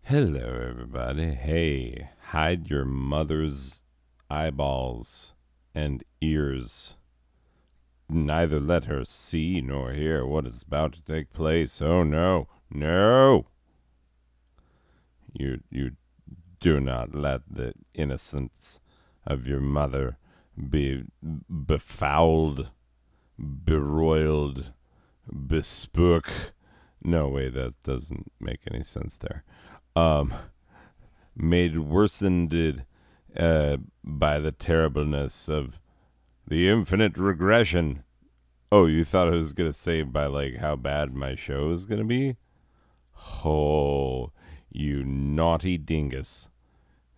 Hello, everybody. Hey, hide your mother's eyeballs and ears. Neither let her see nor hear what is about to take place. Oh, no, no. You do not let the innocence of your mother be befouled, beroiled, bespook. No, way, that doesn't make any sense there. Um, Made worsened by the terribleness of the infinite regression. Oh, you thought I was going to say by like how bad my show is going to be? Oh, you naughty dingus.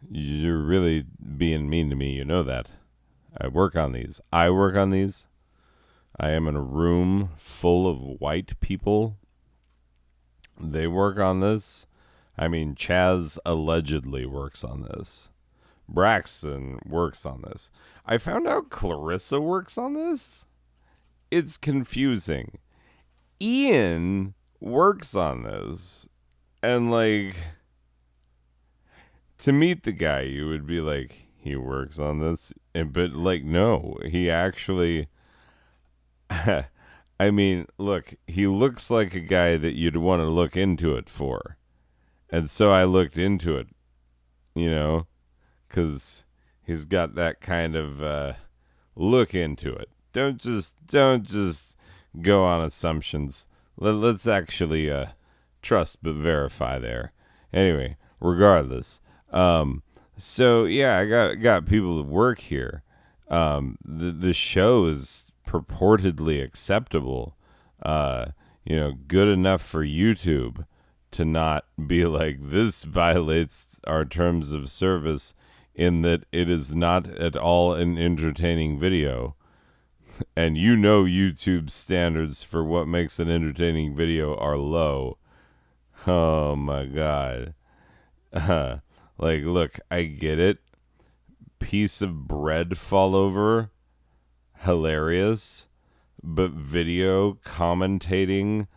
You're really being mean to me. You know that. I work on these. I am in a room full of white people. They work on this. I mean, Chaz allegedly works on this. Braxton works on this. I found out Clarissa works on this. It's confusing. Ian works on this. And, like, to meet the guy, you would be like, he works on this. But, like, no, he actually. I mean, look, he looks like a guy that you'd want to look into it for. And so I looked into it, you know, because he's got that kind of look into it. Don't just go on assumptions. Let's actually trust but verify there. Anyway, regardless, so yeah, I got people that work here. The show is purportedly acceptable. Good enough for YouTube to not be like, this violates our terms of service in that it is not at all an entertaining video. And you know YouTube's standards for what makes an entertaining video are low. Oh my god. Like, look, I get it. Piece of bread fall over. Hilarious. But video commentating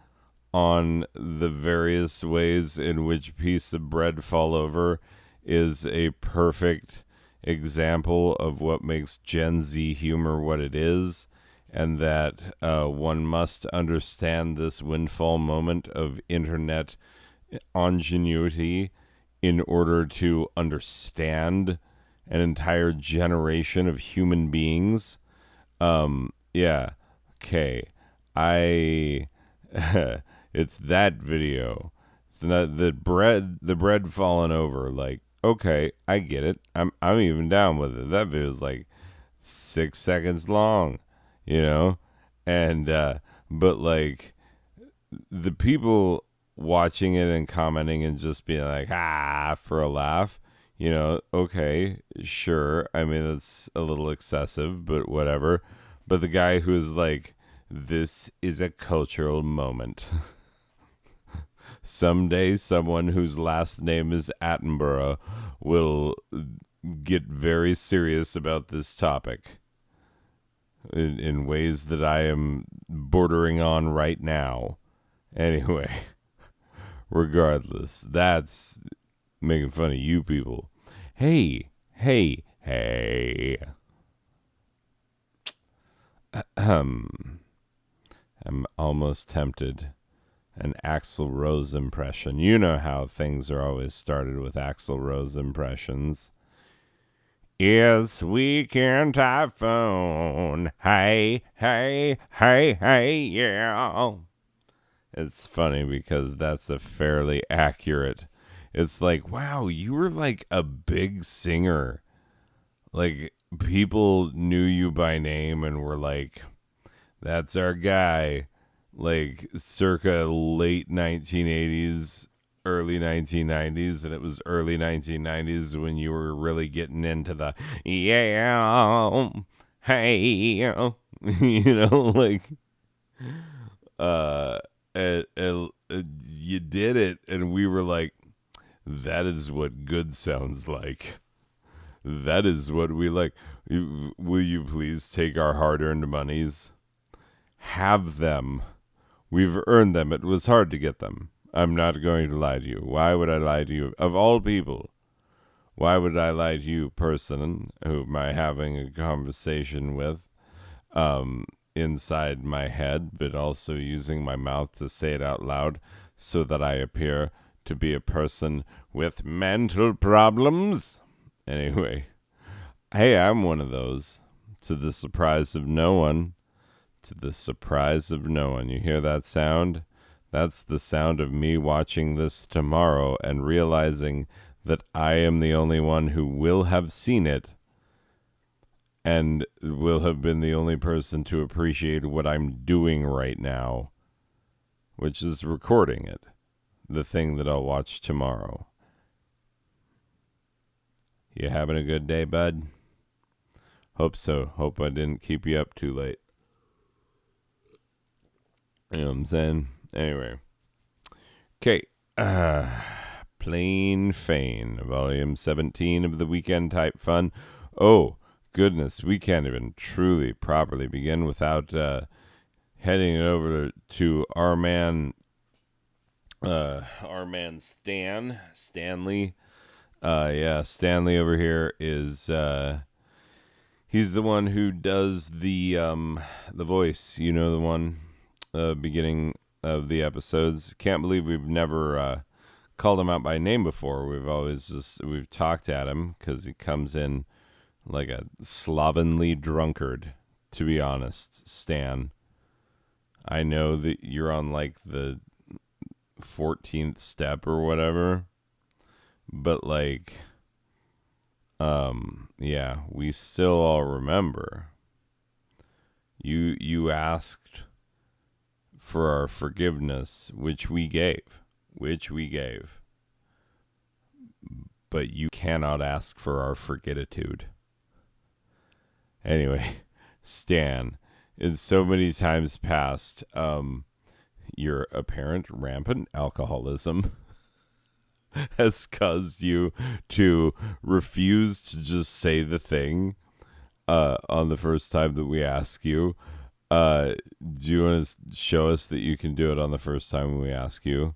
on the various ways in which piece of bread fall over is a perfect example of what makes Gen Z humor what it is, and that one must understand this windfall moment of internet ingenuity in order to understand an entire generation of human beings. Yeah, okay. I It's that video. It's not the bread falling over. Like, okay, I get it. I'm even down with it. That video is like 6 seconds long, you know, and but like the people watching it and commenting and just being like for a laugh. Okay, sure. I mean, that's a little excessive, but whatever. But the guy who's like, this is a cultural moment. Someday, someone whose last name is Attenborough will get very serious about this topic in ways that I am bordering on right now. Anyway, regardless, that's making fun of you people. Hey. I'm almost tempted. An Axl Rose impression. You know how things are always started with Axl Rose impressions. Yes, weekend typhoon. Hey, yeah. It's funny because that's a fairly accurate. It's like, wow, you were like a big singer. Like, people knew you by name and were like, that's our guy. Like, circa late 1980s, early 1990s, and it was early 1990s when you were really getting into the hey, like, uh, you did it, and we were like, that is what good sounds like. That is what we like. Will you please take our hard-earned monies? Have them. We've earned them. It was hard to get them. I'm not going to lie to you. Why would I lie to you? Of all people, why would I lie to you, person who am I having a conversation with inside my head, but also using my mouth to say it out loud so that I appear to be a person with mental problems? Anyway, hey, I'm one of those. To the surprise of no one. To the surprise of no one. You hear that sound? That's the sound of me watching this tomorrow and realizing that I am the only one who will have seen it and will have been the only person to appreciate what I'm doing right now, which is recording it, the thing that I'll watch tomorrow. You having a good day, bud? Hope so. Hope I didn't keep you up too late. You know what I'm saying? Anyway. Okay. Plain Fane, Volume 17 of the Weekend Type Fun. Oh, goodness, we can't even truly properly begin without heading it over to our man Stanley. Stanley over here is he's the one who does the voice, you know, the one beginning of the episodes. Can't believe we've never called him out by name before. We've talked at him because he comes in like a slovenly drunkard, to be honest. Stan, I know that you're on like the 14th step or whatever, but like we still all remember you asked for our forgiveness, which we gave, but you cannot ask for our forgetitude. Anyway, Stan, in so many times past, your apparent rampant alcoholism has caused you to refuse to just say the thing on the first time that we ask you. Do you want to show us that you can do it on the first time we ask you?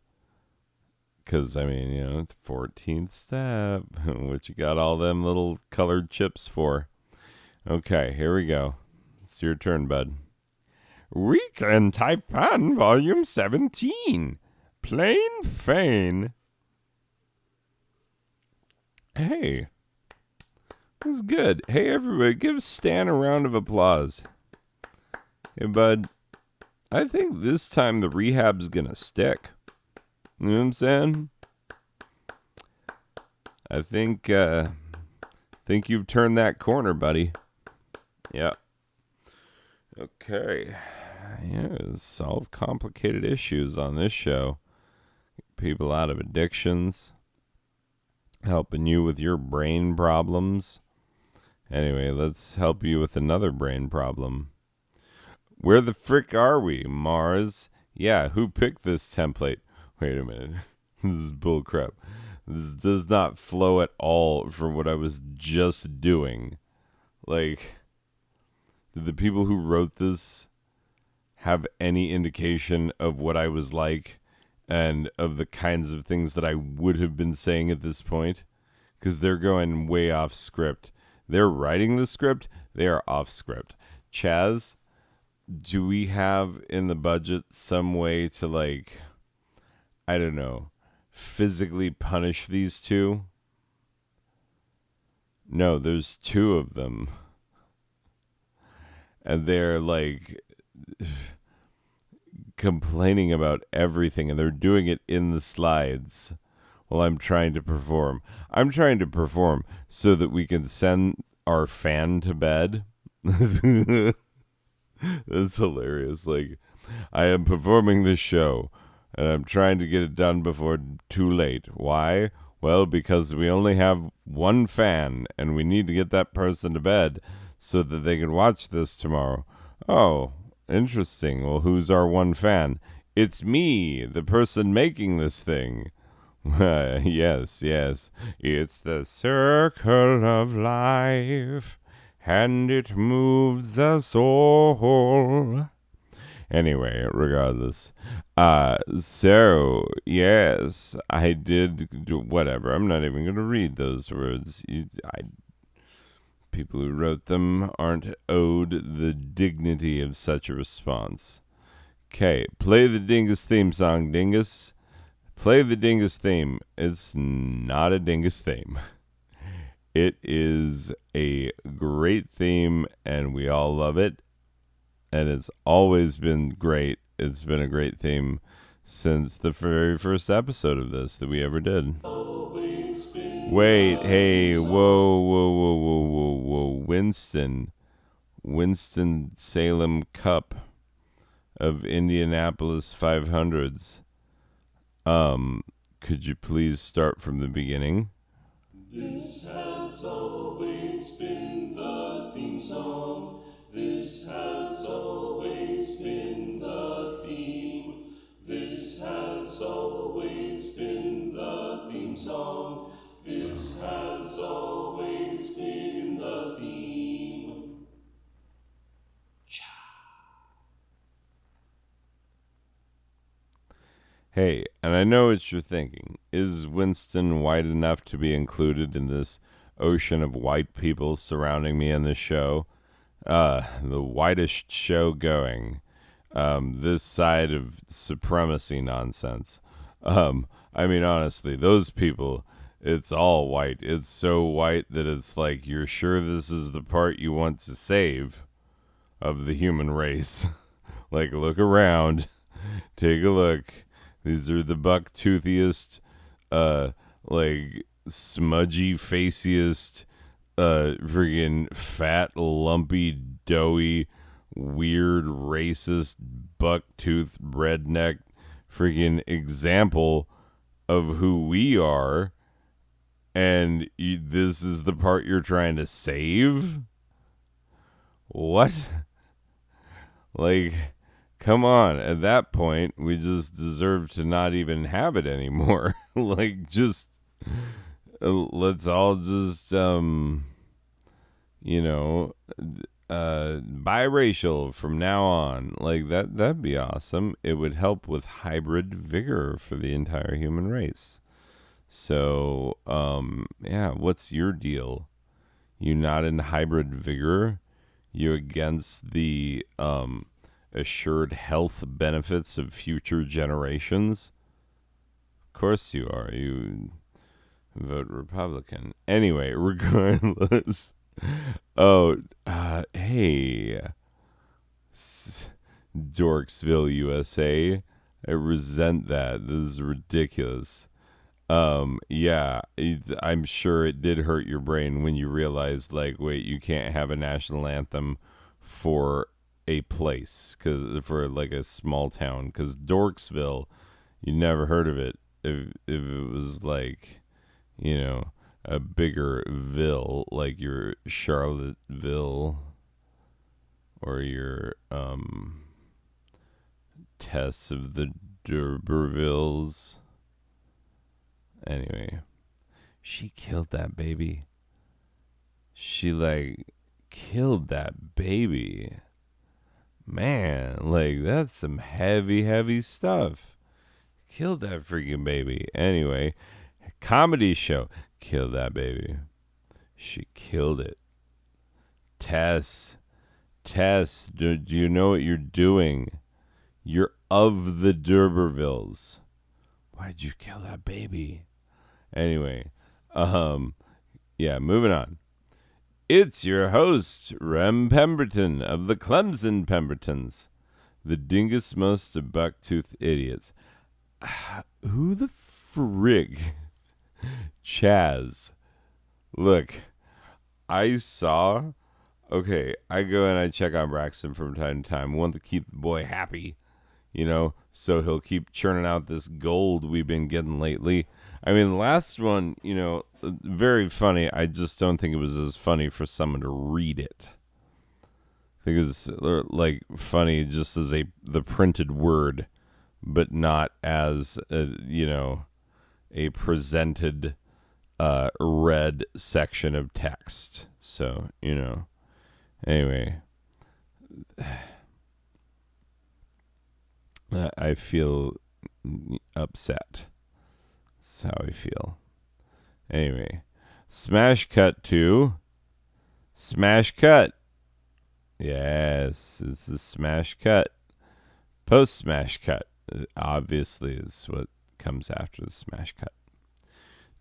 Because, I mean, you know, 14th step, what you got all them little colored chips for. Okay, here we go. It's your turn, bud. Weekend Type Fun, Volume 17. Plain Fane. Hey. That was good. Hey, everybody, give Stan a round of applause. Hey, bud. I think this time the rehab's gonna stick. You know what I'm saying? I think you've turned that corner, buddy. Yeah. Okay. Yeah, solve complicated issues on this show. People out of addictions. Helping you with your brain problems. Anyway, let's help you with another brain problem. Where the frick are we, Mars? Yeah, who picked this template? Wait a minute. This is bullcrap. This does not flow at all from what I was just doing. Like, did the people who wrote this have any indication of what I was like and of the kinds of things that I would have been saying at this point? Because they're going way off script. They're writing the script. They are off script. Chaz, do we have in the budget some way to, like, I don't know, physically punish these two? No, there's two of them. And they're, like, complaining about everything, and they're doing it in the slides while I'm trying to perform. I'm trying to perform so that we can send our fan to bed. That's hilarious. Like, I am performing this show, and I'm trying to get it done before too late. Why? Well, because we only have one fan, and we need to get that person to bed so that they can watch this tomorrow. Oh, interesting. Well, who's our one fan? It's me, the person making this thing. Yes. It's the circle of life, and it moves us all. Anyway, regardless, So yes, I did do whatever. I'm not even going to read those words. People who wrote them aren't owed the dignity of such a response. Okay, play the Dingus theme song, Dingus. Play the Dingus theme. It's not a Dingus theme. It is a great theme, and we all love it. And it's always been great. It's been a great theme since the very first episode of this that we ever did. Wait, hey, whoa, Winston. Winston Salem Cup of Indianapolis 500s. Could you please start from the beginning? This has always been the theme song. This has always been the theme. This has always been the theme song. This has always been the theme. Hey, and I know what you're thinking. Is Winston white enough to be included in this ocean of white people surrounding me on this show? The whitest show going. This side of supremacy nonsense. I mean, honestly, those people, it's all white. It's so white that it's like, you're sure this is the part you want to save of the human race. Like, look around, take a look. These are the buck-toothiest, like, smudgy faciest, friggin' fat, lumpy, doughy, weird, racist, buck-toothed, redneck, friggin' example of who we are, and this is the part you're trying to save? What? Like, come on. At that point, we just deserve to not even have it anymore. Like, just let's all just, you know, biracial from now on. Like, that'd be awesome. It would help with hybrid vigor for the entire human race. So, yeah, what's your deal? You not in hybrid vigor? You against the assured health benefits of future generations? Of course you are. You vote Republican. Anyway, regardless. Oh, hey, Dorksville, USA. I resent that. This is ridiculous. Yeah, I'm sure it did hurt your brain when you realized, like, wait, you can't have a national anthem for a place, for like a small town, because Dorksville, you never heard of it. If it was like, you know, a bigger ville, like your Charlottesville or your Tess of the D'Urbervilles. Anyway, she killed that baby. She, like, killed that baby. Man, like, that's some heavy, heavy stuff. Killed that freaking baby. Anyway, comedy show. Killed that baby. She killed it. Tess, do you know what you're doing? You're of the D'Urbervilles. Why'd you kill that baby? Anyway, yeah, moving on. It's your host, Rem Pemberton of the Clemson Pembertons, the dingus most of bucktooth idiots. Who the frig? Chaz. Look, I saw. Okay, I go and I check on Braxton from time to time. I want to keep the boy happy, so he'll keep churning out this gold we've been getting lately. I mean, the last one, very funny. I just don't think it was as funny for someone to read it. I think it was like funny just as the printed word, but not as a presented read section of text. So anyway. I feel upset. That's how I feel. Anyway, smash cut to smash cut. Yes, it's a smash cut. Post smash cut, obviously, is what comes after the smash cut.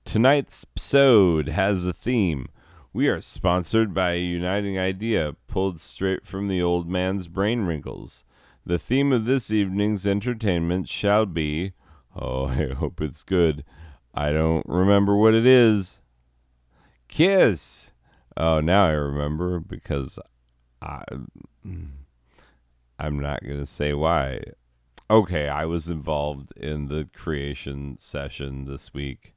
Tonight's episode has a theme. We are sponsored by a uniting idea pulled straight from the old man's brain wrinkles. The theme of this evening's entertainment shall be, oh, I hope it's good. I don't remember what it is. Kiss. Oh, now I remember because I, I'm not going to say why. Okay, I was involved in the creation session this week.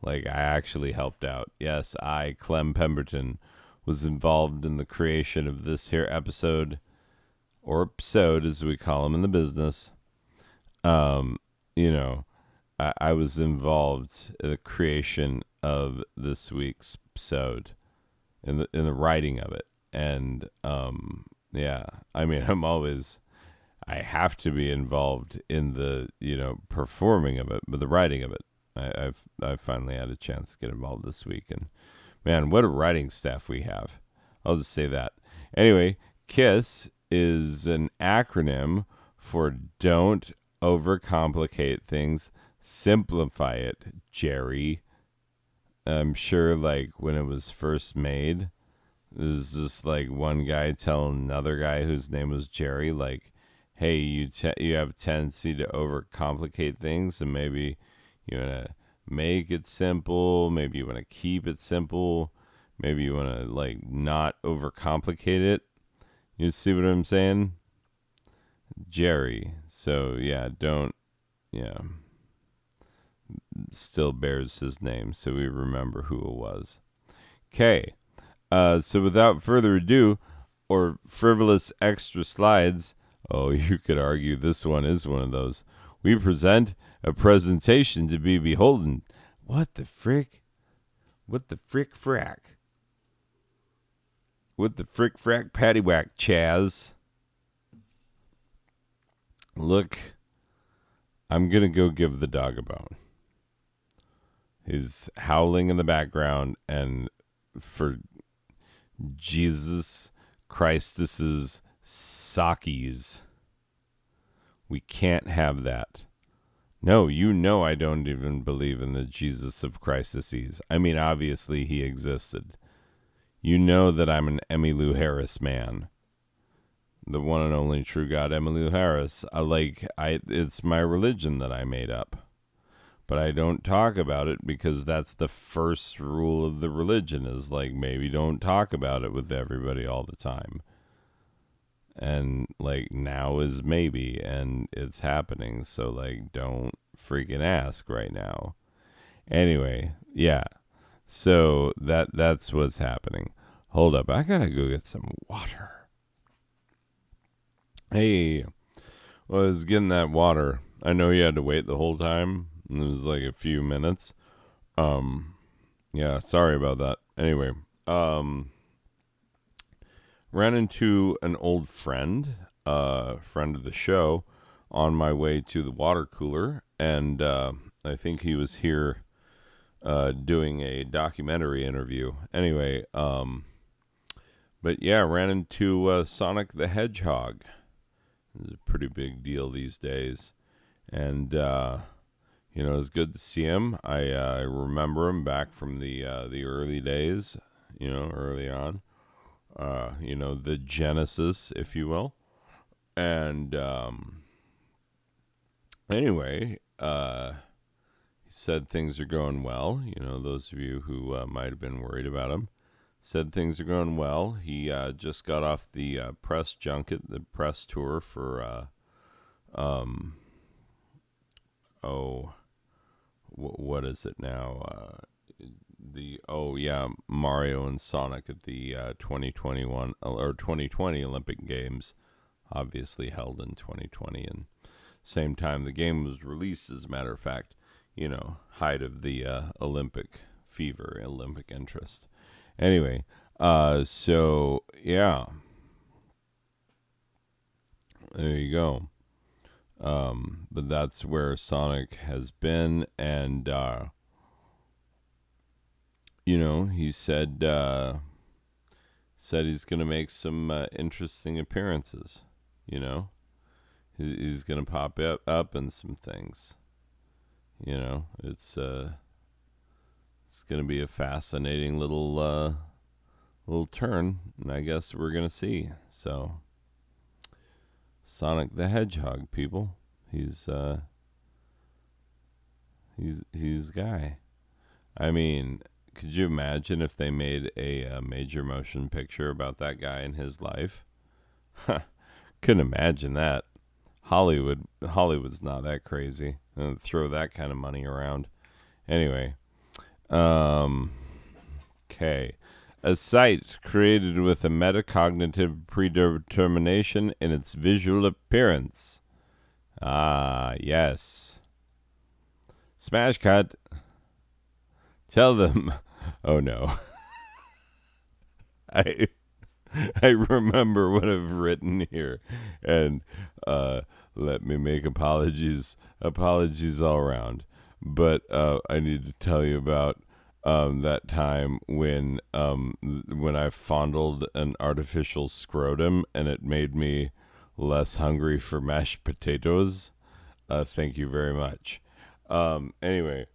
Like, I actually helped out. Yes, I, Clem Pemberton, was involved in the creation of this here episode, or episode as we call them in the business. Um, you know, I was involved in the creation of this week's episode, in the writing of it. And yeah, I mean, I have to be involved in the performing of it, but the writing of it. I've finally had a chance to get involved this week, and man, what a writing staff we have. I'll just say that. Anyway, KISS is an acronym for Don't Overcomplicate Things, Simplify It, Jerry. I'm sure, like, when it was first made, it was just like one guy telling another guy whose name was Jerry, like, hey, you have a tendency to overcomplicate things, and maybe you want to make it simple. Maybe you want to keep it simple. Maybe you want to, like, not overcomplicate it. You see what I'm saying? Jerry. So, yeah, still bears his name, so we remember who it was. Okay. So without further ado, or frivolous extra slides, oh, you could argue this one is one of those. We present a presentation to be beholden. What the frick? What the frick frack? What the frick frack paddywhack, Chaz? Look, I'm going to go give the dog a bone. He's howling in the background, and for Jesus Christus's sakis, we can't have that. No, I don't even believe in the Jesus of Christuses. I mean, obviously he existed. You know that I'm an Emmylou Harris man. The one and only true God, Emmylou Harris. It's my religion that I made up. But I don't talk about it because that's the first rule of the religion, is like, maybe don't talk about it with everybody all the time. And like, now is maybe, and it's happening, so like, don't freaking ask right now. Anyway, yeah. So that's what's happening. Hold up, I gotta go get some water. Hey, well, I was getting that water. I know you had to wait the whole time. It was like a few minutes. Yeah, sorry about that. Anyway, ran into an old friend, friend of the show, on my way to the water cooler, and I think he was here doing a documentary interview. Anyway, but yeah, ran into Sonic the Hedgehog. It's a pretty big deal these days, and it was good to see him. I remember him back from the early days, early on. The genesis, if you will. And anyway, he said things are going well. Those of you who might have been worried about him, said things are going well. He just got off the press junket, the press tour for, what is it now? Mario and Sonic at the 2021 or 2020 Olympic Games, obviously held in 2020, and same time the game was released, as a matter of fact, height of the Olympic fever, Olympic interest. Anyway, so yeah, there you go. But that's where Sonic has been, and he said he's gonna make some interesting appearances. You know, he's gonna pop up in some things. It's gonna be a fascinating little turn, and I guess we're gonna see. So, Sonic the Hedgehog, people, he's he's guy. I mean, could you imagine if they made a major motion picture about that guy in his life? Couldn't imagine that. Hollywood's not that crazy. Throw that kind of money around. Anyway, um, okay. A site created with a metacognitive predetermination in its visual appearance. Ah, yes. Smash cut. Tell them. Oh no. I I remember what I've written here, and let me make apologies all around. But I need to tell you about that time when I fondled an artificial scrotum and it made me less hungry for mashed potatoes. Thank you very much. Anyway,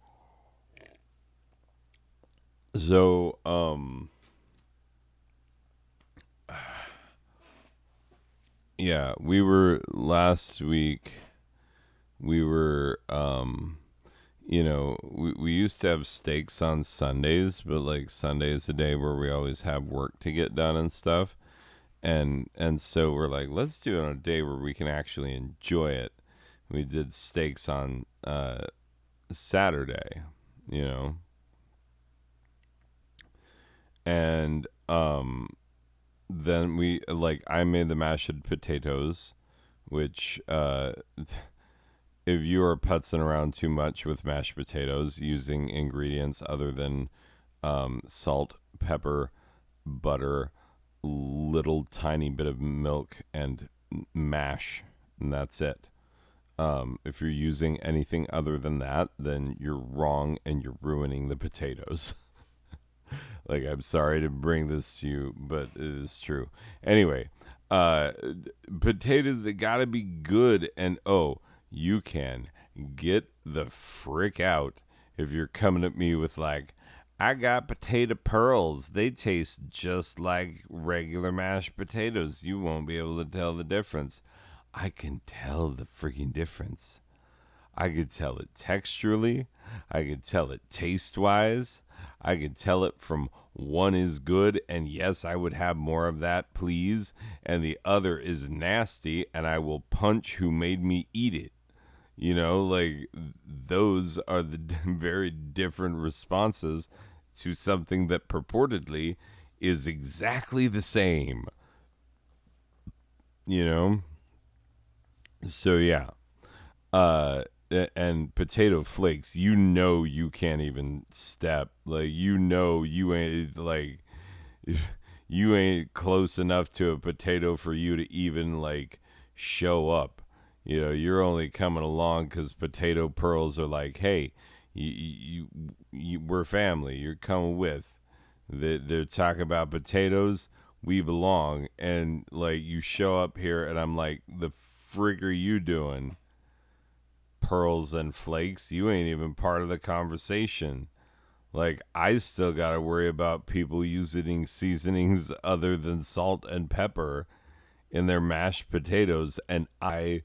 so yeah, we were last week. We were we used to have steaks on Sundays, but like Sunday is the day where we always have work to get done and stuff. And so we're like, let's do it on a day where we can actually enjoy it. We did steaks on Saturday, you know. And then I made the mashed potatoes, which if you are putzing around too much with mashed potatoes using ingredients other than salt, pepper, butter, little tiny bit of milk, and mash, and that's it. If you're using anything other than that, then you're wrong and you're ruining the potatoes. Like, I'm sorry to bring this to you, but it is true. Anyway, uh, potatoes, they gotta be good. And oh, you can get the frick out if you're coming at me with, like, I got potato pearls. They taste just like regular mashed potatoes. You won't be able to tell the difference. I can tell the freaking difference. I could tell it texturally. I could tell it taste wise. I could tell it from one is good and yes, I would have more of that, please. And the other is nasty and I will punch who made me eat it. Like those are the very different responses to something that purportedly is exactly the same. You know? So, yeah. And potato flakes, you can't even step, like, you ain't, like, you ain't close enough to a potato for you to even, like, show up. You're only coming along because potato pearls are like, hey, we're family, you're coming with. They're talking about potatoes, we belong. And like, you show up here and I'm like, the frig are you doing? Pearls and flakes, you ain't even part of the conversation. Like, I still gotta worry about people using seasonings other than salt and pepper in their mashed potatoes, and I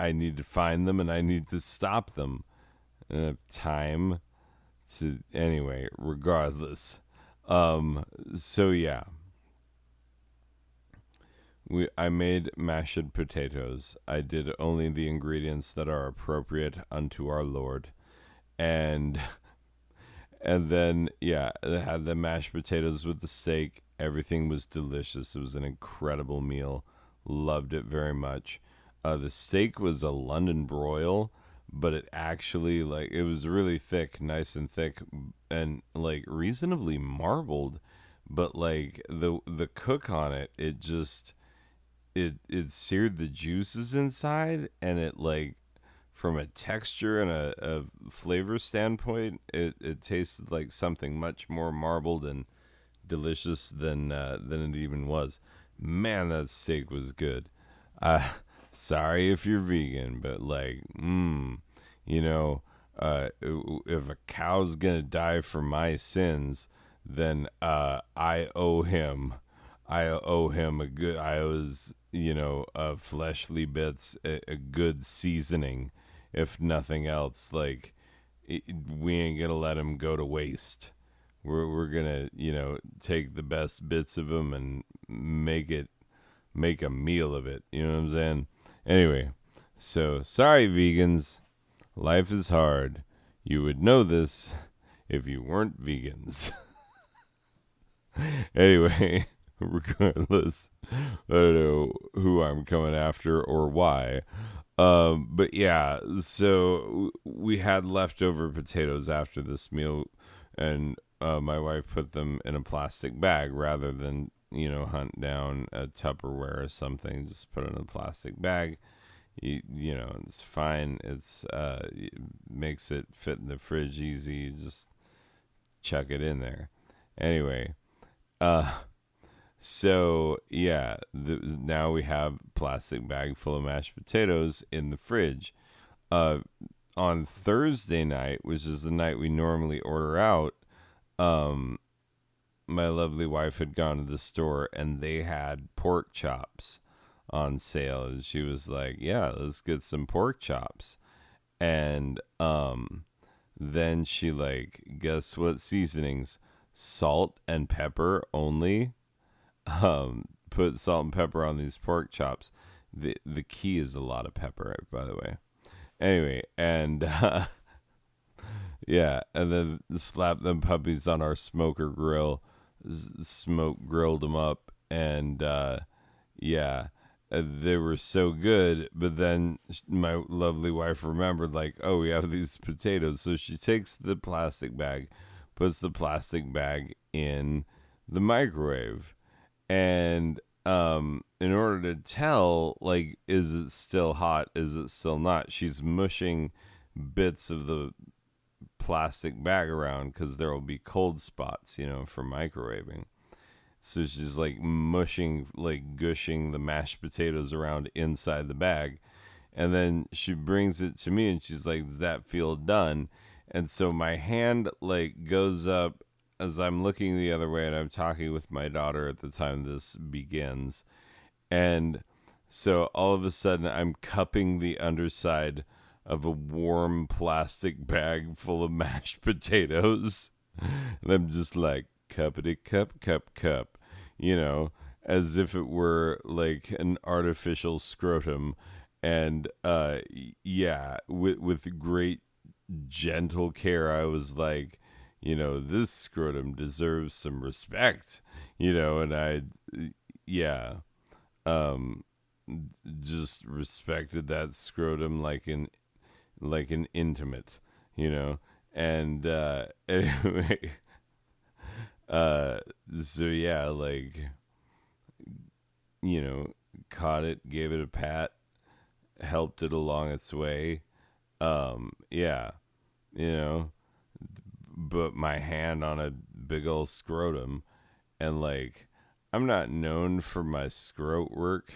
need to find them and I need to stop them. I don't have time to, anyway, regardless. So yeah, I made mashed potatoes. I did only the ingredients that are appropriate unto our Lord, and and then yeah, I had the mashed potatoes with the steak. Everything was delicious. It was an incredible meal. Loved it very much. The steak was a London broil, but it actually, like, it was really thick, nice and thick, and like reasonably marbled. But like the cook on it, it just it seared the juices inside, and it like from a texture and a flavor standpoint, it tasted like something much more marbled and delicious than it even was. Man, that steak was good. Uh, Sorry if you're vegan, but like, you know, if a cow's gonna die for my sins, then I owe him. I owe him a good. I owes fleshly bits, a good seasoning, if nothing else. Like, we ain't gonna let him go to waste. We're gonna take the best bits of him and make a meal of it. You know what I'm saying? Anyway, so sorry, vegans. Life is hard. You would know this if you weren't vegans. Anyway, regardless, I don't know who I'm coming after or why. But yeah, so we had leftover potatoes after this meal, and my wife put them in a plastic bag rather than hunt down a Tupperware or something. Just put it in a plastic bag. It's fine. It makes it fit in the fridge easy. You just chuck it in there. Anyway, uh, so yeah, now we have plastic bag full of mashed potatoes in the fridge. Uh, on Thursday night, which is the night we normally order out, um, my lovely wife had gone to the store and they had pork chops on sale, and she was like, "Yeah, let's get some pork chops." And then she like, guess what seasonings? Salt and pepper only. Put salt and pepper on these pork chops. The key is a lot of pepper, by the way. Anyway, and yeah, and then slap them puppies on our smoker grill, smoke grilled them up, and yeah, they were so good. But then my lovely wife remembered, like, oh, we have these potatoes, so she takes the plastic bag, puts the plastic bag in the microwave, and in order to tell, like, is it still hot, is it still not, she's mushing bits of the plastic bag around because there will be cold spots, for microwaving. So she's like mushing, like gushing the mashed potatoes around inside the bag. And then she brings it to me and she's like, does that feel done? And so my hand like goes up as I'm looking the other way and I'm talking with my daughter at the time this begins. And so all of a sudden I'm cupping the underside of a warm plastic bag full of mashed potatoes. And I'm just like, cuppity cup, cup, cup, as if it were like an artificial scrotum. And yeah, with great gentle care, I was like, this scrotum deserves some respect, and yeah, um, just respected that scrotum like an intimate, and anyway, uh, so yeah, like, you know, caught it, gave it a pat, helped it along its way. Yeah, you know, but my hand on a big old scrotum, and like, I'm not known for my scrot work.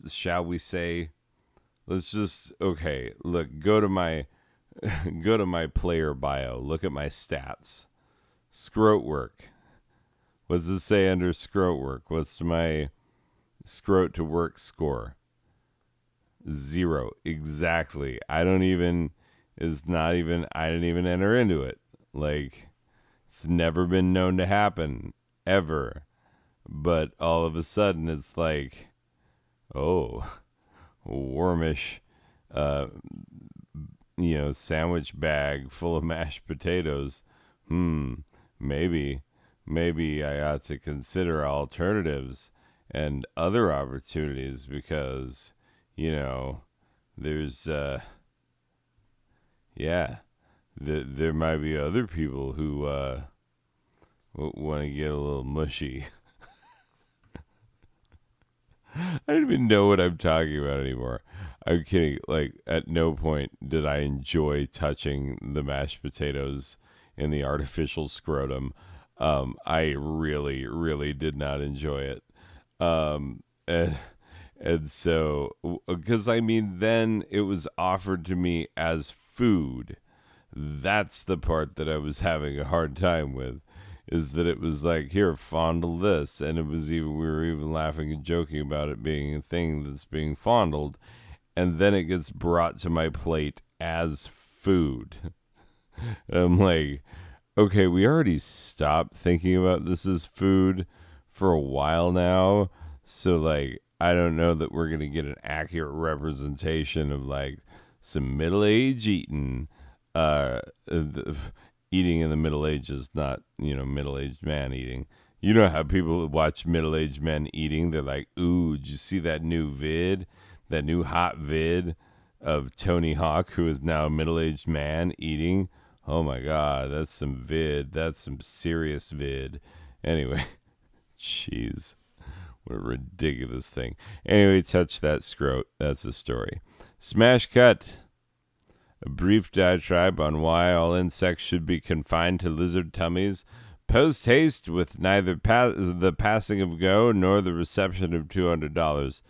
Shall we say? Let's just okay. Look, go to my go to my player bio. Look at my stats. Scrot work. What does it say under scrot work? What's my scrot to work score? 0. Exactly. I don't even. Is not even. I didn't even enter into it. Like, it's never been known to happen ever. But all of a sudden, it's like, oh, warmish, uh, sandwich bag full of mashed potatoes. Maybe, maybe I ought to consider alternatives and other opportunities because, there's, yeah, there might be other people who want to get a little mushy. I don't even know what I'm talking about anymore. I'm kidding. Like, at no point did I enjoy touching the mashed potatoes in the artificial scrotum. I really, really did not enjoy it. And so, because I mean, then it was offered to me as food. That's the part that I was having a hard time with, is that it was like, here, fondle this, and it was even, we were even laughing and joking about it being a thing that's being fondled, and then it gets brought to my plate as food. And I'm like, okay, we already stopped thinking about this as food for a while now. So, like, I don't know that we're going to get an accurate representation of, like, some middle age eating. Eating in the Middle Ages, not, middle aged man eating. You know how people watch middle aged men eating? They're like, ooh, did you see that new vid? That new hot vid of Tony Hawk, who is now a middle aged man eating? Oh my God, that's some vid. That's some serious vid. Anyway, jeez, what a ridiculous thing. Anyway, touch that scrote. That's the story. Smash cut. A brief diatribe on why all insects should be confined to lizard tummies. Post haste with neither the passing of go nor the reception of $200.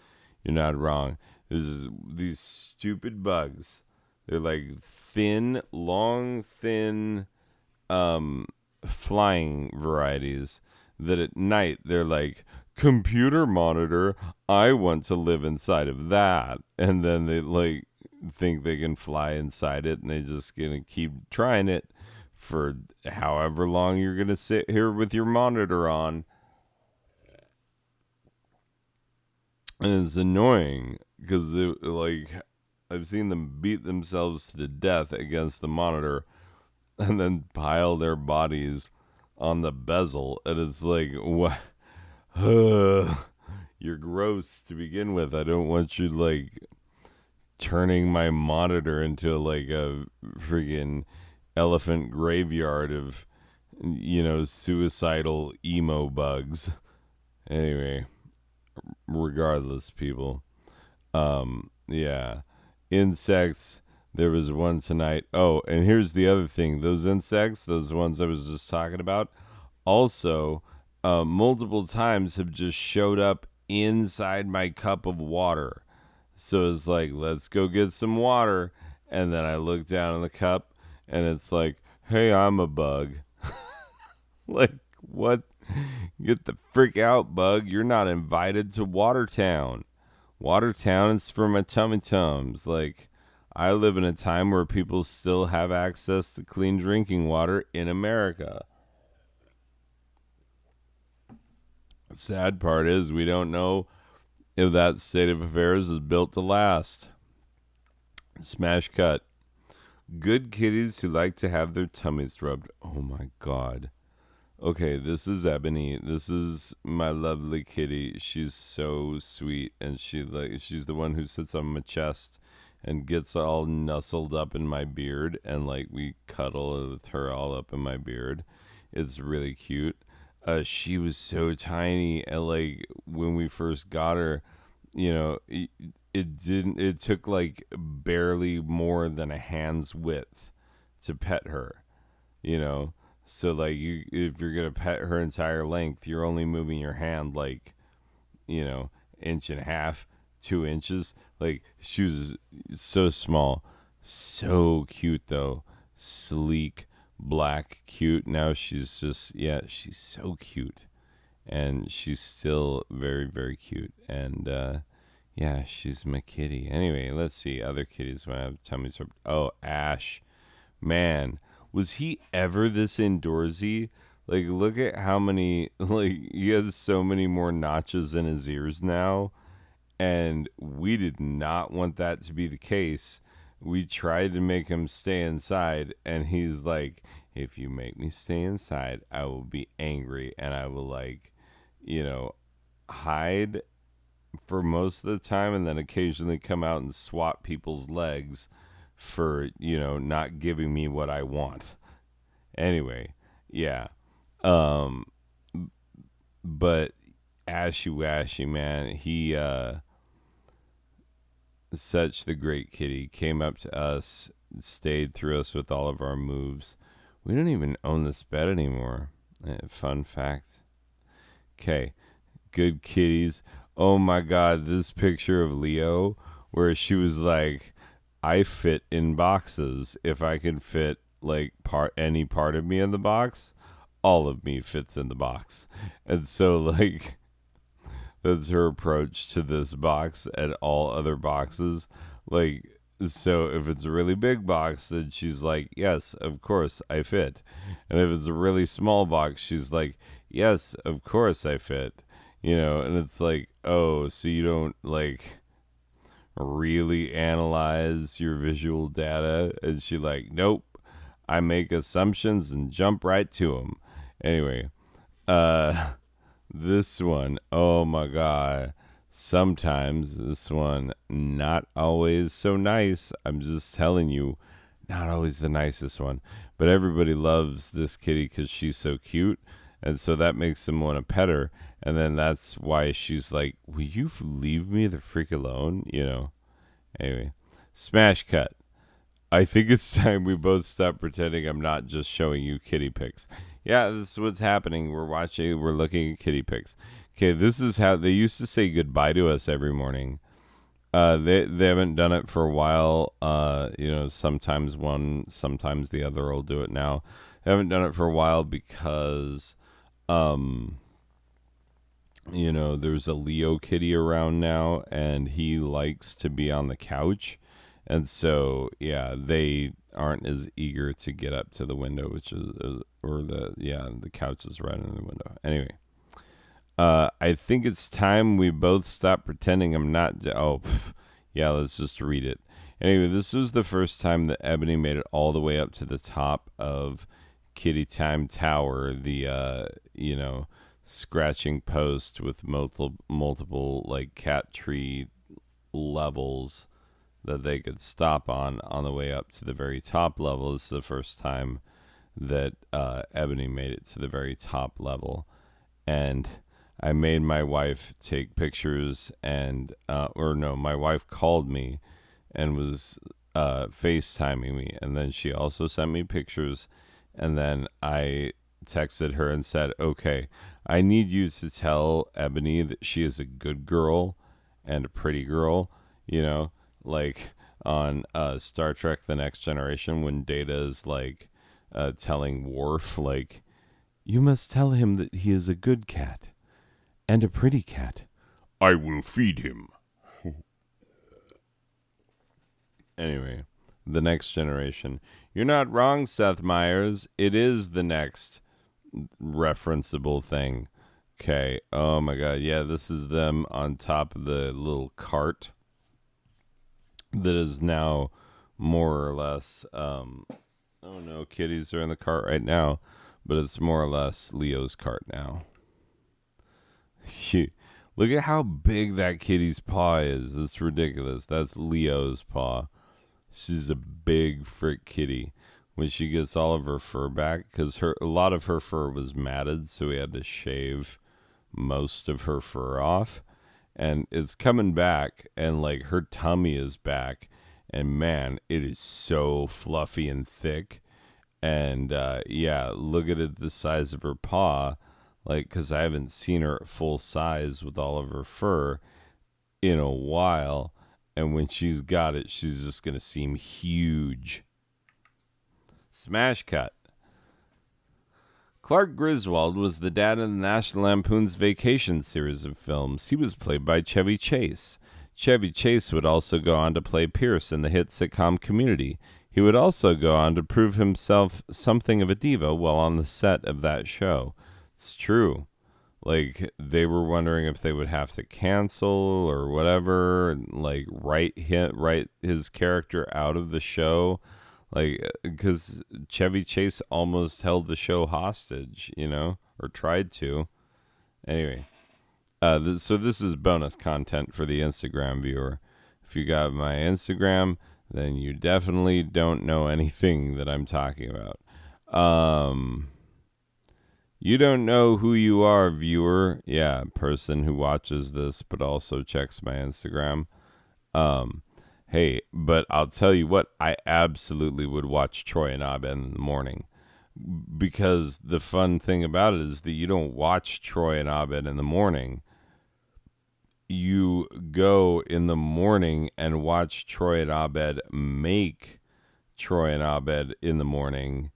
You're not wrong. There's these stupid bugs. They're like thin, long, thin, flying varieties that at night they're like, computer monitor, I want to live inside of that. And then they like think they can fly inside it, and they just gonna keep trying it for however long you're gonna sit here with your monitor on. And it's annoying because like, I've seen them beat themselves to death against the monitor and then pile their bodies on the bezel, and it's like, what? You're gross to begin with. I don't want you like turning my monitor into like a friggin' elephant graveyard of, suicidal emo bugs. Anyway, regardless, people. Yeah. Insects. There was one tonight. Oh, and here's the other thing. Those insects, those ones I was just talking about, also multiple times have just showed up inside my cup of water. So it's like, let's go get some water. And then I look down in the cup and it's like, hey, I'm a bug. Like, what? Get the frick out, bug. You're not invited to Watertown. Watertown is for my tummy tums. Like, I live in a time where people still have access to clean drinking water in America. The sad part is we don't know if that state of affairs is built to last. Smash cut. Good kitties who like to have their tummies rubbed. Oh my God. Okay, this is Ebony. This is my lovely kitty. She's so sweet, and she's the one who sits on my chest and gets all nuzzled up in my beard, and like we cuddle with her all up in my beard. It's really cute. She was so tiny, and like when we first got her, it didn't. It took like barely more than a hand's width to pet her. You know, so like if you're gonna pet her entire length, you're only moving your hand like, inch and a half, 2 inches. Like, she was so small, so cute though, sleek, black, cute. Now she's just, yeah, she's so cute, and she's still very very cute, and yeah, she's my kitty. Anyway, let's see other kitties when I have tummies. Oh, Ash, man, was he ever this indoorsy? Like, look at how many, like, he has so many more notches in his ears now. And we did not want that to be the case. We tried to make him stay inside, and he's like, if you make me stay inside, I will be angry, and I will, like, you know, hide for most of the time, and then occasionally come out and swat people's legs for, not giving me what I want. Anyway, yeah. Um, but Ashy Washy, man. He such the great kitty, came up to us, stayed through us with all of our moves. We don't even own this bed anymore. Fun fact. Okay, good kitties. Oh my god, this picture of Leo where she was like, I fit in boxes. If I can fit like any part of me in the box, all of me fits in the box. And so like that's her approach to this box and all other boxes. Like, so if it's a really big box, then she's like, yes, of course I fit. And if it's a really small box, she's like, yes, of course I fit. And it's like, oh, so you don't like really analyze your visual data? And she like, nope, I make assumptions and jump right to them. Anyway, uh, this one, oh my god. Sometimes this one, not always so nice. I'm just telling you, not always the nicest one. But everybody loves this kitty because she's so cute. And so that makes them want to pet her. And then that's why she's like, will you leave me the freak alone? Anyway, smash cut. I think it's time we both stop pretending I'm not just showing you kitty pics. Yeah, this is what's happening. We're looking at kitty pics. Okay, this is how they used to say goodbye to us every morning. They haven't done it for a while. Sometimes one, sometimes the other will do it now. They haven't done it for a while because, there's a Leo kitty around now, and he likes to be on the couch. And so, yeah, they aren't as eager to get up to the window, which is, the couch is right in the window. Anyway, I think it's time we both stop pretending I'm not. Yeah, let's just read it. Anyway, this was the first time that Ebony made it all the way up to the top of Kitty Time Tower, the, scratching post with multiple like cat tree levels that they could stop on the way up to the very top level. This is the first time that Ebony made it to the very top level. And I made my wife take pictures my wife called me and was FaceTiming me. And then she also sent me pictures. And then I texted her and said, okay, I need you to tell Ebony that she is a good girl and a pretty girl, like on Star Trek The Next Generation when Data is like telling Worf, like, you must tell him that he is a good cat and a pretty cat. I will feed him. Anyway, The Next Generation. You're not wrong, Seth Meyers. It is the next referenceable thing. Okay. Oh my god. Yeah, this is them on top of the little cart that is now more or less oh no, kitties are in the cart right now, but it's more or less Leo's cart now. Look at how big that kitty's paw is. It's ridiculous. That's Leo's paw. She's a big frick kitty. When she gets all of her fur back, because a lot of her fur was matted, so we had to shave most of her fur off, and it's coming back, and like her tummy is back, and man, it is so fluffy and thick, and look at it, the size of her paw, like, because I haven't seen her at full size with all of her fur in a while, and when she's got it, she's just gonna seem huge. Smash cut. Clark Griswold was the dad in the National Lampoon's Vacation series of films. He was played by Chevy Chase. Chevy Chase would also go on to play Pierce in the hit sitcom Community. He would also go on to prove himself something of a diva while on the set of that show. It's true. Like, they were wondering if they would have to cancel or whatever, and like write his character out of the show. Like, because Chevy Chase almost held the show hostage, or tried to. Anyway, so this is bonus content for the Instagram viewer. If you got my Instagram, then you definitely don't know anything that I'm talking about. You don't know who you are, viewer. Yeah, person who watches this but also checks my Instagram. Um, hey, but I'll tell you what, I absolutely would watch Troy and Abed in the morning because the fun thing about it is that you don't watch Troy and Abed in the morning. You go in the morning and watch Troy and Abed make Troy and Abed in the morning.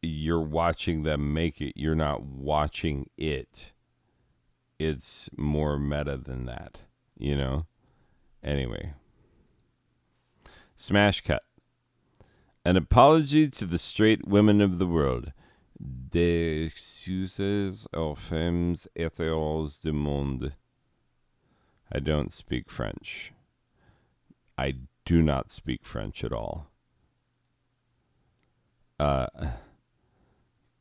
You're watching them make it. You're not watching it. It's more meta than that, you know? Anyway, smash cut. An apology to the straight women of the world. Des excuses aux femmes hétéros du monde. I don't speak French. I do not speak French at all.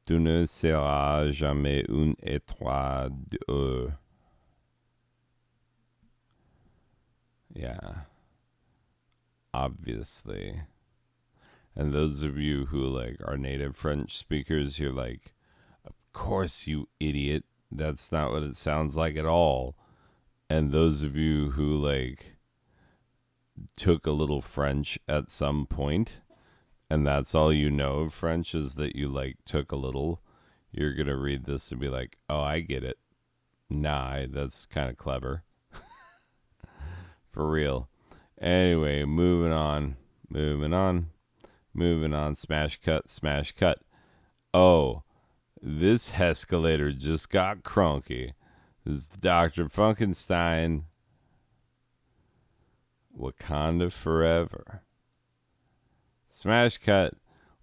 Tu ne seras jamais une étoile de... Yeah. Obviously. And those of you who like are native French speakers, you're like, of course, you idiot. That's not what it sounds like at all. And those of you who like took a little French at some point, and that's all you know of French is that you like took a little, you're gonna read this and be like, oh, I get it. Nah, that's kind of clever. For real. Anyway, moving on. Smash cut. Oh, this escalator just got crunky. This is Dr. Funkenstein. Wakanda Forever. Smash cut.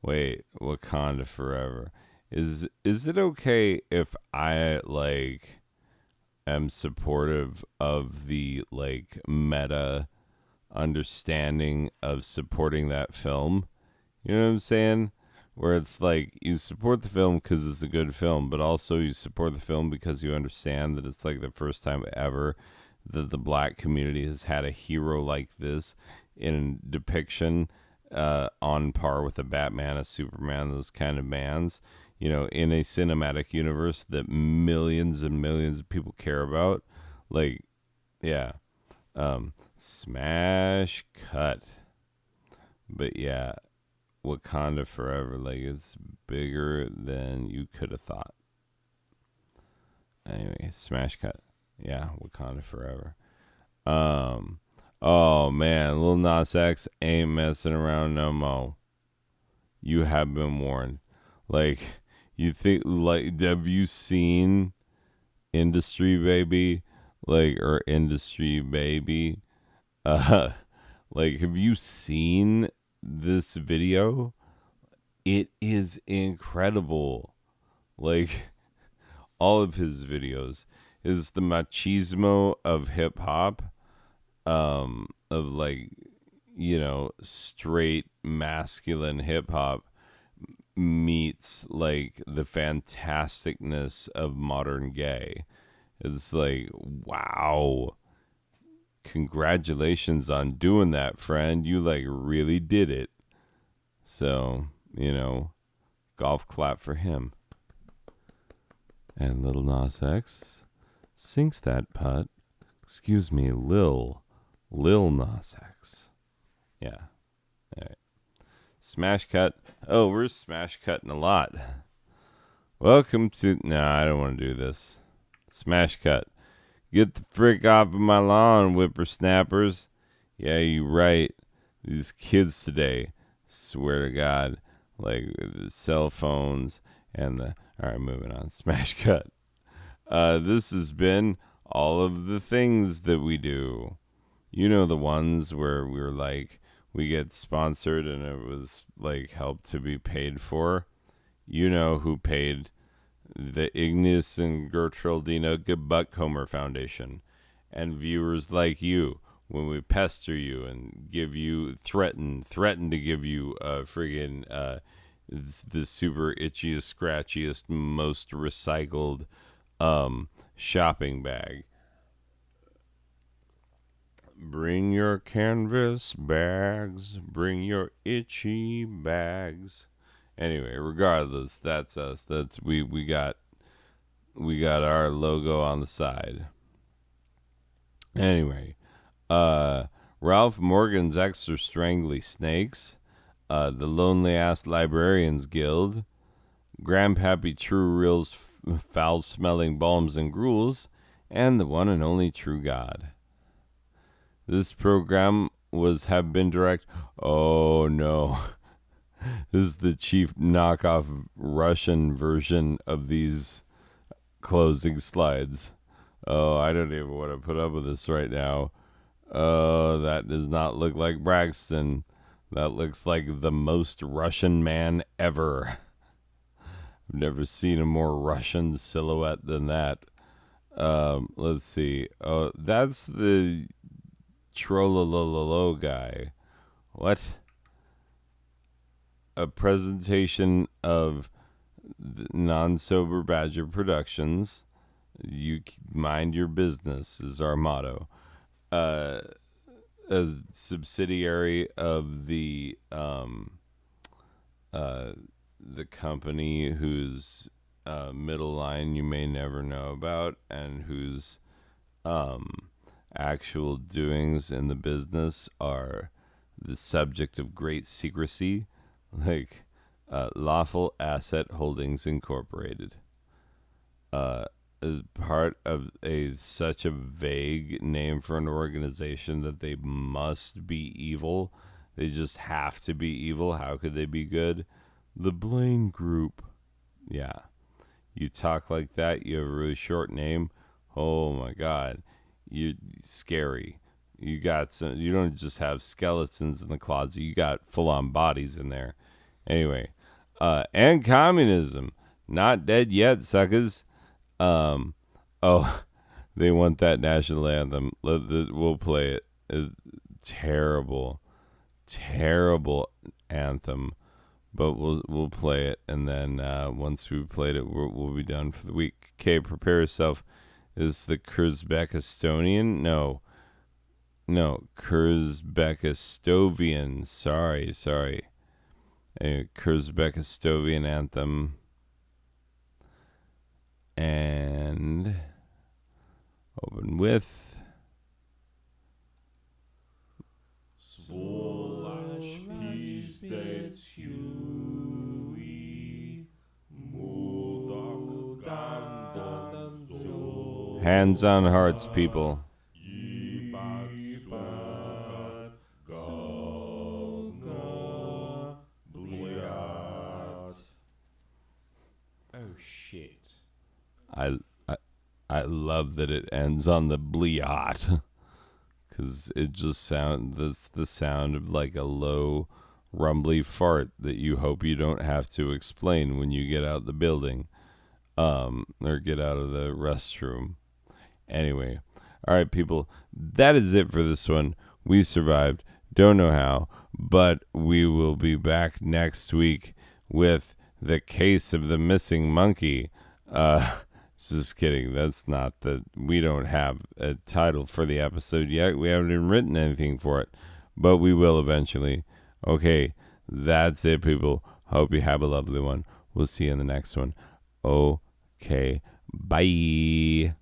Wait, Wakanda Forever. Is it okay if I like am supportive of the like meta understanding of supporting that film? You know what I'm saying? Where it's like you support the film because it's a good film, but also you support the film because you understand that it's like the first time ever that the black community has had a hero like this in depiction on par with a Batman, a Superman, those kind of bands, you know, in a cinematic universe that millions and millions of people care about. Like, yeah. Smash cut. But yeah, Wakanda Forever, like it's bigger than you could have thought. Anyway, smash cut. Yeah, Wakanda Forever. Um, oh man, Lil Nas X ain't messing around no more. You have been warned. Like, you think, like, have you seen Industry Baby? Like, or Industry Baby? Uh, like, have you seen this video? It is incredible. Like, all of his videos is the machismo of hip hop, of like, you know, straight masculine hip hop meets like the fantasticness of modern gay. It's like, wow, congratulations on doing that, friend. You like really did it. So, you know, golf clap for him. And Little Nas X sinks that putt. Excuse me, Lil Nas X. Yeah. All right. Smash cut. Oh, we're smash cutting a lot. Welcome to... Nah, I don't want to do this. Smash cut. Get the frick off of my lawn, whippersnappers. Yeah, you right. These kids today, swear to God, like the cell phones and the... All right, moving on. Smash cut. This has been all of the things that we do. You know, the ones where we were like, we get sponsored and it was like help to be paid for. You know who paid the Ignis and Gertrudina Buckhomer Foundation and viewers like you when we pester you and give you threaten to give you a friggin' the super itchiest, scratchiest, most recycled shopping bag. Bring your canvas bags, bring your itchy bags, Anyway, regardless, that's us. That's we got our logo on the side. Anyway, uh, Ralph Morgan's Extra Strangly Snakes, the Lonely Ass Librarians Guild, Grandpappy True Real's Foul Smelling Balms and Gruels, and the one and only True God. This program was have been direct. Oh no. This is the cheap knockoff Russian version of these closing slides. Oh, I don't even want to put up with this right now. Oh, that does not look like Braxton. That looks like the most Russian man ever. I've never seen a more Russian silhouette than that. Let's see. Oh, that's the Trollololo guy. What? A presentation of non-sober Badger Productions. You mind your business is our motto. Uh, a subsidiary of the company whose middle line you may never know about, and whose actual doings in the business are the subject of great secrecy, like Lawful Asset Holdings Incorporated. Is part of a such a vague name for an organization that they must be evil. They just have to be evil. How could they be good? The Blaine Group. Yeah. You talk like that, you have a really short name. Oh my god. You're scary. You got some you don't just have skeletons in the closet, you got full on bodies in there. Anyway. And communism. Not dead yet, suckers. Um, oh, they want that national anthem. We'll play it. Terrible, terrible anthem. But we'll play it, and then once we've played it, we'll be done for the week. Okay, prepare yourself. Is the Kurzbekistonian? No, Kurzbekistovian. Sorry. A Kurzbekistovian anthem. And open with Svolash pistec Huey Mudok Gandanzo hands on hearts, people. Yibat Gogna Bliat. Oh shit. I I, I love that it ends on the bliat, because it just that's the sound of like a low, rumbly fart that you hope you don't have to explain when you get out the building, or get out of the restroom. Anyway, all right, people, that is it for this one. We survived. Don't know how, but we will be back next week with the case of the missing monkey. Just kidding. That's not the. We don't have a title for the episode yet. We haven't even written anything for it, but we will eventually. Okay, that's it, people. Hope you have a lovely one. We'll see you in the next one. Okay, bye.